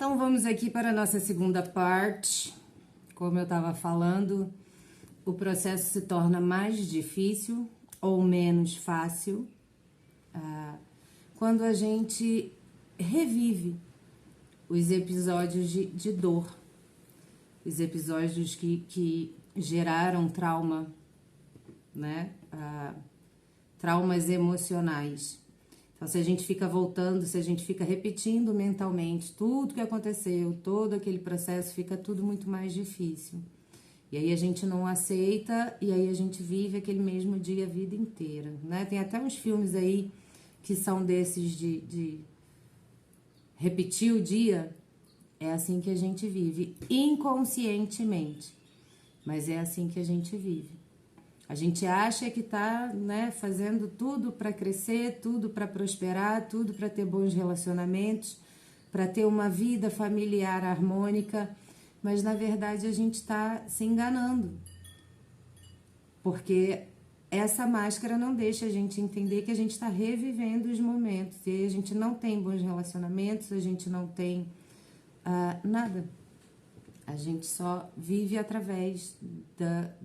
Então vamos aqui para a nossa segunda parte. Como eu estava falando, o processo se torna mais difícil ou menos fácil quando a gente revive os episódios de dor, os episódios que geraram trauma, né? Traumas emocionais. Então, se a gente fica voltando, se a gente fica repetindo mentalmente tudo que aconteceu, todo aquele processo, fica tudo muito mais difícil. E aí a gente não aceita e aí a gente vive aquele mesmo dia a vida inteira, né? Tem até uns filmes aí que são desses de repetir o dia. É assim que a gente vive, inconscientemente. Mas é assim que a gente vive. A gente acha que tá, né, fazendo tudo para crescer, tudo para prosperar, tudo para ter bons relacionamentos, para ter uma vida familiar harmônica, mas na verdade a gente está se enganando. Porque essa máscara não deixa a gente entender que a gente está revivendo os momentos. E aí a gente não tem bons relacionamentos, a gente não tem nada. A gente só vive através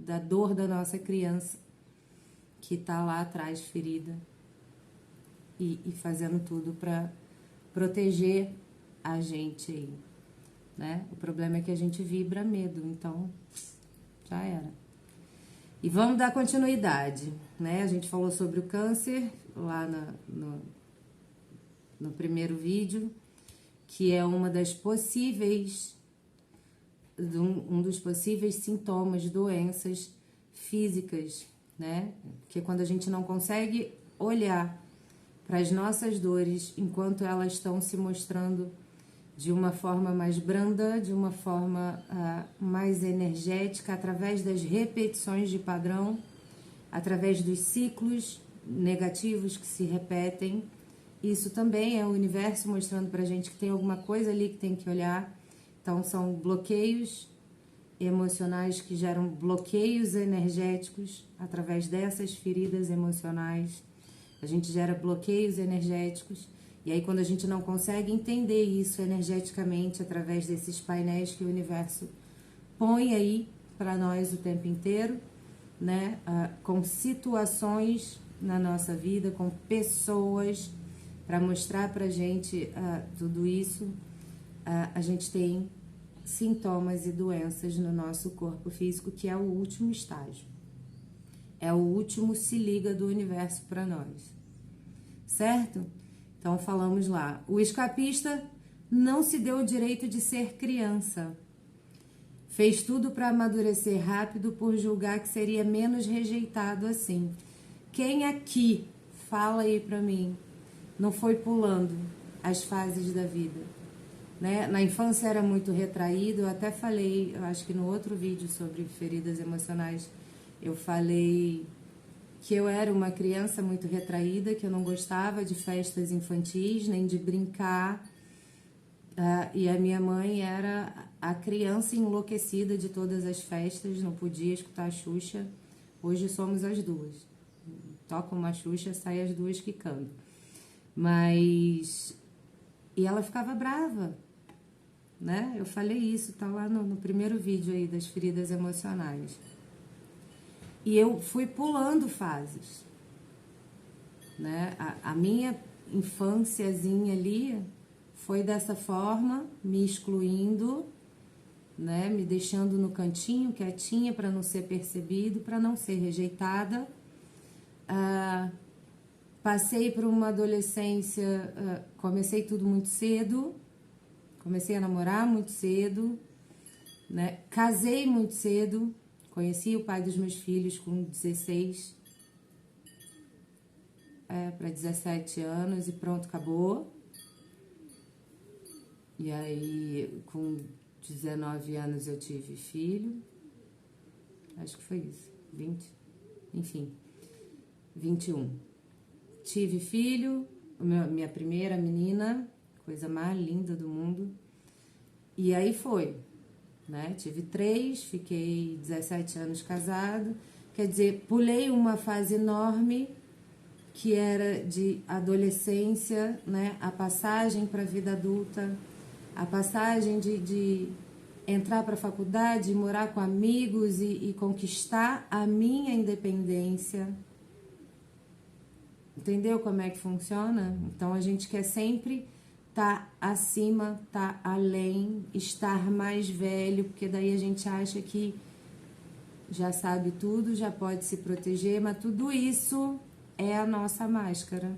da dor da nossa criança, que está lá atrás, ferida, e fazendo tudo para proteger a gente aí, né? O problema é que a gente vibra medo, então já era. E vamos dar continuidade, né? A gente falou sobre o câncer lá no primeiro vídeo, que é uma das possíveis... um dos possíveis sintomas de doenças físicas, né? Que é quando a gente não consegue olhar para as nossas dores enquanto elas estão se mostrando de uma forma mais branda, de uma forma mais energética, através das repetições de padrão, através dos ciclos negativos que se repetem. Isso também é o universo mostrando para a gente que tem alguma coisa ali que tem que olhar. Então, são bloqueios emocionais que geram bloqueios energéticos através dessas feridas emocionais. A gente gera bloqueios energéticos. E aí, quando a gente não consegue entender isso energeticamente através desses painéis que o universo põe aí para nós o tempo inteiro, né? Com situações na nossa vida, com pessoas, para mostrar pra gente tudo isso, a gente tem sintomas e doenças no nosso corpo físico, que é o último estágio. É o último se liga do universo para nós. Certo? Então falamos lá. O escapista não se deu o direito de ser criança. Fez tudo para amadurecer rápido por julgar que seria menos rejeitado assim. Quem aqui, fala aí para mim, não foi pulando as fases da vida? Né? Na infância era muito retraído, eu até falei, eu acho que no outro vídeo sobre feridas emocionais, eu falei que eu era uma criança muito retraída, que eu não gostava de festas infantis, nem de brincar, e a minha mãe era a criança enlouquecida de todas as festas, não podia escutar a Xuxa. Hoje somos as duas. Toca uma Xuxa, sai as duas que cantam. Mas... E ela ficava brava, né? Eu falei isso, tá lá no primeiro vídeo aí das feridas emocionais. E eu fui pulando fases, né? A minha infânciazinha ali foi dessa forma, me excluindo, né? Me deixando no cantinho, quietinha, para não ser percebido, para não ser rejeitada. Passei por uma adolescência, comecei tudo muito cedo, comecei a namorar muito cedo, né? Casei muito cedo, conheci o pai dos meus filhos com 16 para 17 anos e pronto, acabou. E aí, com 19 anos eu tive filho, acho que foi isso, 20, enfim, 21. Tive filho, minha primeira menina, coisa mais linda do mundo. E aí foi, né? Tive 3, fiquei 17 anos casado. Quer dizer, pulei uma fase enorme, que era de adolescência, né? A passagem para a vida adulta, A passagem de entrar para a faculdade, morar com amigos e conquistar a minha independência. Entendeu como é que funciona? Então a gente quer sempre estar acima, estar além, estar mais velho, porque daí a gente acha que já sabe tudo, já pode se proteger, mas tudo isso é a nossa máscara,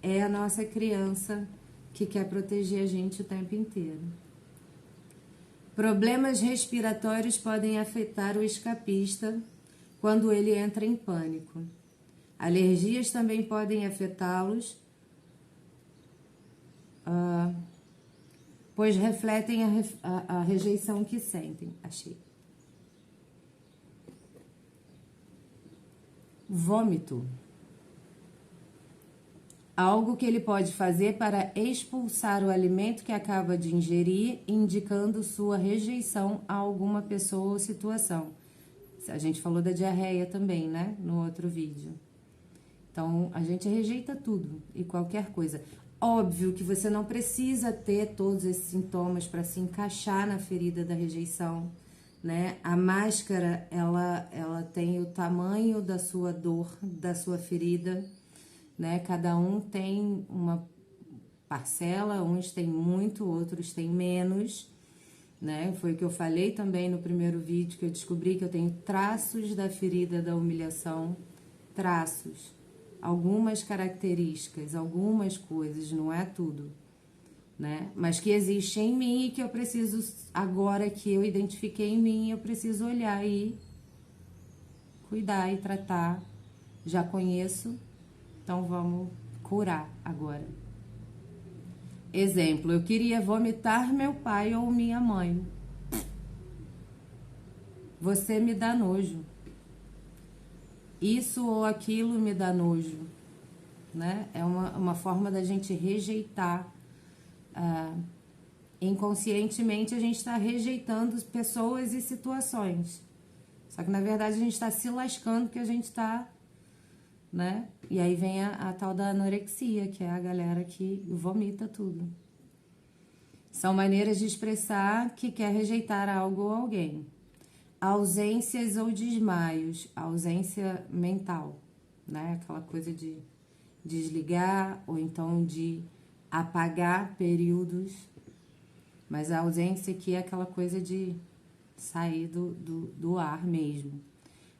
é a nossa criança que quer proteger a gente o tempo inteiro. Problemas respiratórios podem afetar o escapista quando ele entra em pânico. Alergias também podem afetá-los, pois refletem a rejeição que sentem. Achei. Vômito. Algo que ele pode fazer para expulsar o alimento que acaba de ingerir, indicando sua rejeição a alguma pessoa ou situação. A gente falou da diarreia também, né? No outro vídeo. Então, a gente rejeita tudo e qualquer coisa. Óbvio que você não precisa ter todos esses sintomas para se encaixar na ferida da rejeição, né? A máscara, ela tem o tamanho da sua dor, da sua ferida, né? Cada um tem uma parcela, uns têm muito, outros têm menos, né? Foi o que eu falei também no primeiro vídeo, que eu descobri que eu tenho traços da ferida da humilhação, traços, algumas características, algumas coisas, não é tudo, né? Mas que existe em mim e que eu preciso, agora que eu identifiquei em mim, eu preciso olhar e cuidar e tratar. Já conheço, então vamos curar agora. Exemplo, eu queria vomitar meu pai ou minha mãe. Você me dá nojo. Isso ou aquilo me dá nojo, né? É uma forma da gente rejeitar. Inconscientemente a gente está rejeitando pessoas e situações. Só que na verdade a gente está se lascando porque a gente está, né? E aí vem a tal da anorexia, que é a galera que vomita tudo. São maneiras de expressar que quer rejeitar algo ou alguém. Ausências ou desmaios, ausência mental, né? Aquela coisa de desligar ou então de apagar períodos. Mas a ausência aqui é aquela coisa de sair do ar mesmo.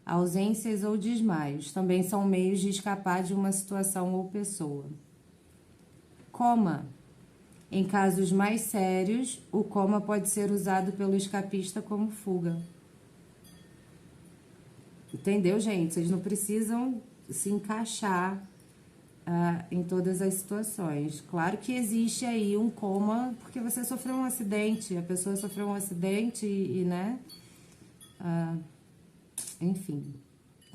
Ausências ou desmaios também são meios de escapar de uma situação ou pessoa. Coma. Em casos mais sérios, o coma pode ser usado pelo escapista como fuga. Entendeu, gente? Vocês não precisam se encaixar em todas as situações. Claro que existe aí um coma porque você sofreu um acidente, a pessoa sofreu um acidente né? Enfim,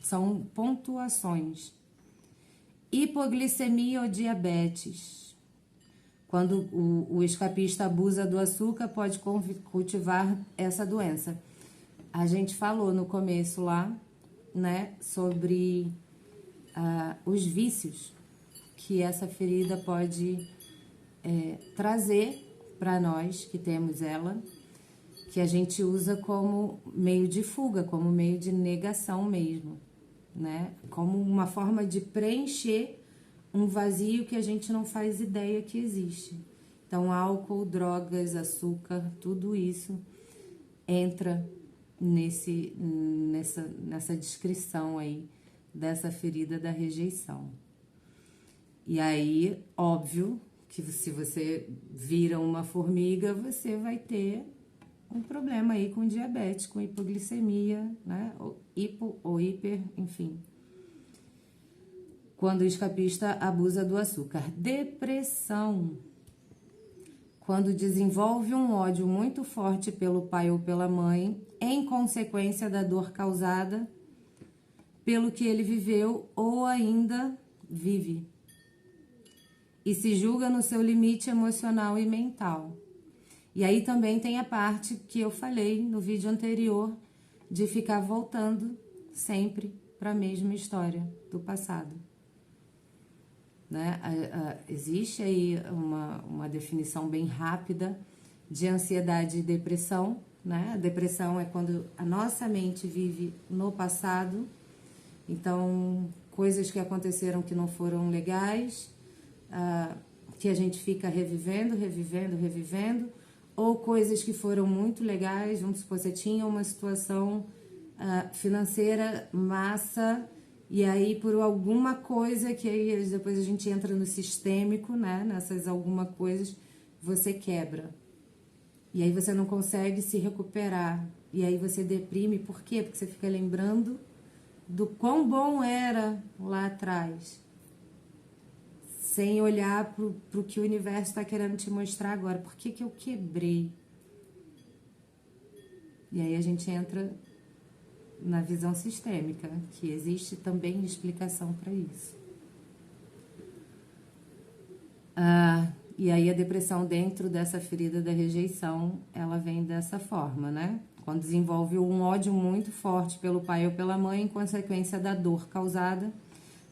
são pontuações. Hipoglicemia ou diabetes. Quando o escapista abusa do açúcar, pode cultivar essa doença. A gente falou no começo lá, né, sobre os vícios que essa ferida pode trazer para nós que temos ela, que a gente usa como meio de fuga, como meio de negação mesmo, né? Como uma forma de preencher um vazio que a gente não faz ideia que existe. Então, álcool, drogas, açúcar, tudo isso entra nessa descrição aí dessa ferida da rejeição. E aí, óbvio, que se você vira uma formiga, você vai ter um problema aí com diabetes, com hipoglicemia, né? Ou hipo ou hiper, enfim. Quando o escapista abusa do açúcar. Depressão. Quando desenvolve um ódio muito forte pelo pai ou pela mãe, em consequência da dor causada pelo que ele viveu ou ainda vive. E se julga no seu limite emocional e mental. E aí também tem a parte que eu falei no vídeo anterior, de ficar voltando sempre para a mesma história do passado. Né? Existe aí uma definição bem rápida de ansiedade e depressão, né? A depressão é quando a nossa mente vive no passado, então coisas que aconteceram que não foram legais, que a gente fica revivendo, ou coisas que foram muito legais. Vamos supor, você tinha uma situação financeira massa, e aí por alguma coisa, que aí depois a gente entra no sistêmico, né? Nessas alguma coisas, você quebra. E aí você não consegue se recuperar. E aí você deprime. Por quê? Porque você fica lembrando do quão bom era lá atrás, sem olhar pro que o universo está querendo te mostrar agora. Por que que eu quebrei? E aí a gente entra na visão sistêmica, que existe também explicação para isso. E aí a depressão dentro dessa ferida da rejeição, ela vem dessa forma, né? Quando desenvolve um ódio muito forte pelo pai ou pela mãe, em consequência da dor causada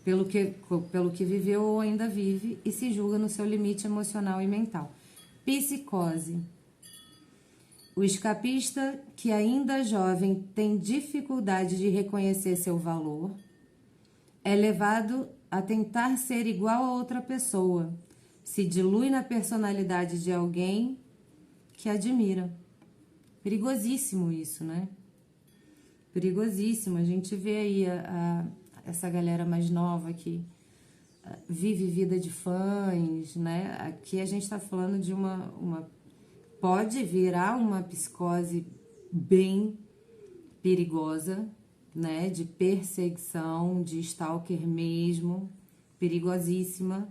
pelo que viveu ou ainda vive, e se julga no seu limite emocional e mental. Psicose. O escapista que ainda jovem tem dificuldade de reconhecer seu valor, é levado a tentar ser igual a outra pessoa, se dilui na personalidade de alguém que admira. Perigosíssimo isso, né? Perigosíssimo. A gente vê aí essa galera mais nova que vive vida de fãs, né? Aqui a gente tá falando de uma pode virar uma psicose bem perigosa, né? De perseguição, de stalker mesmo, perigosíssima.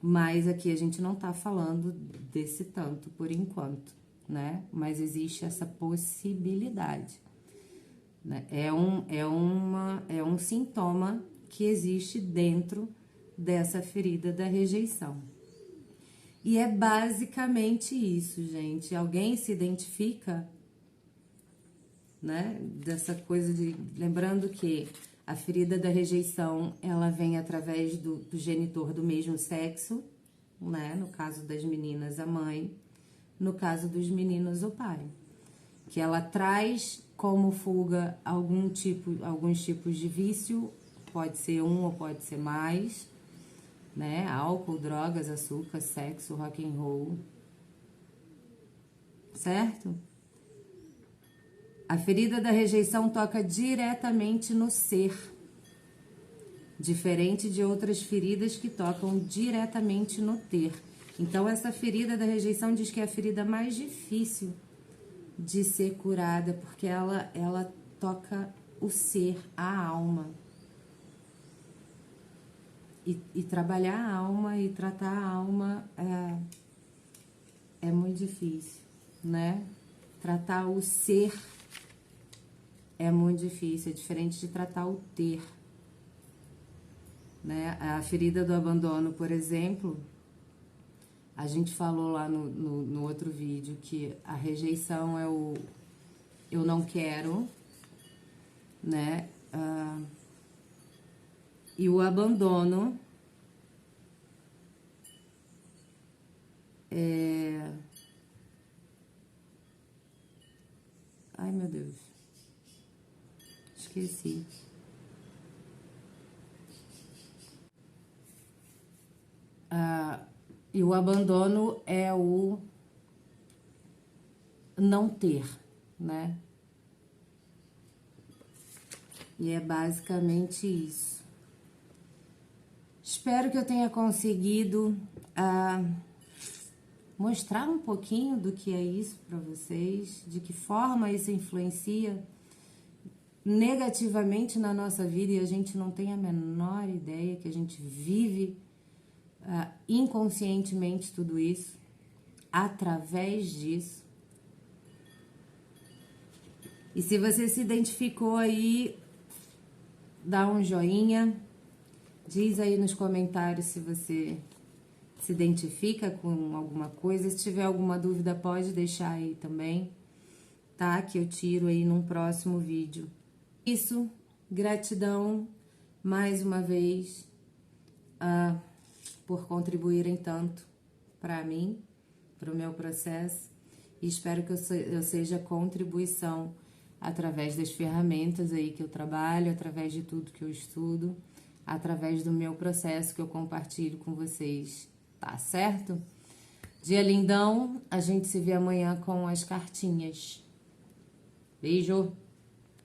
Mas aqui a gente não tá falando desse tanto por enquanto, né? Mas existe essa possibilidade, né? É um sintoma que existe dentro dessa ferida da rejeição. E é basicamente isso, gente. Alguém se identifica, né? Dessa coisa de... Lembrando que a ferida da rejeição, ela vem através do genitor do mesmo sexo, né? No caso das meninas, a mãe. No caso dos meninos, o pai. Que ela traz como fuga alguns tipos de vício, pode ser um ou pode ser mais, né? Álcool, drogas, açúcar, sexo, rock and roll. Certo? A ferida da rejeição toca diretamente no ser, diferente de outras feridas que tocam diretamente no ter. Então, essa ferida da rejeição diz que é a ferida mais difícil de ser curada, porque ela toca o ser, a alma. E trabalhar a alma e tratar a alma é muito difícil, né? Tratar o ser é muito difícil, é diferente de tratar o ter, né? A ferida do abandono, por exemplo, a gente falou lá no outro vídeo que a rejeição é o eu não quero, né? E o abandono é... Ai, meu Deus. Esqueci. E o abandono é o não ter, né? E é basicamente isso. Espero que eu tenha conseguido mostrar um pouquinho do que é isso para vocês, de que forma isso influencia negativamente na nossa vida e a gente não tem a menor ideia, que a gente vive inconscientemente tudo isso, através disso. E se você se identificou aí, dá um joinha, diz aí nos comentários se você se identifica com alguma coisa. Se tiver alguma dúvida, pode deixar aí também, tá? Que eu tiro aí num próximo vídeo. Isso, gratidão mais uma vez por contribuírem tanto para mim, para o meu processo. e espero que eu seja contribuição através das ferramentas aí que eu trabalho, através de tudo que eu estudo, através do meu processo que eu compartilho com vocês, tá certo? Dia lindão, a gente se vê amanhã com as cartinhas. Beijo!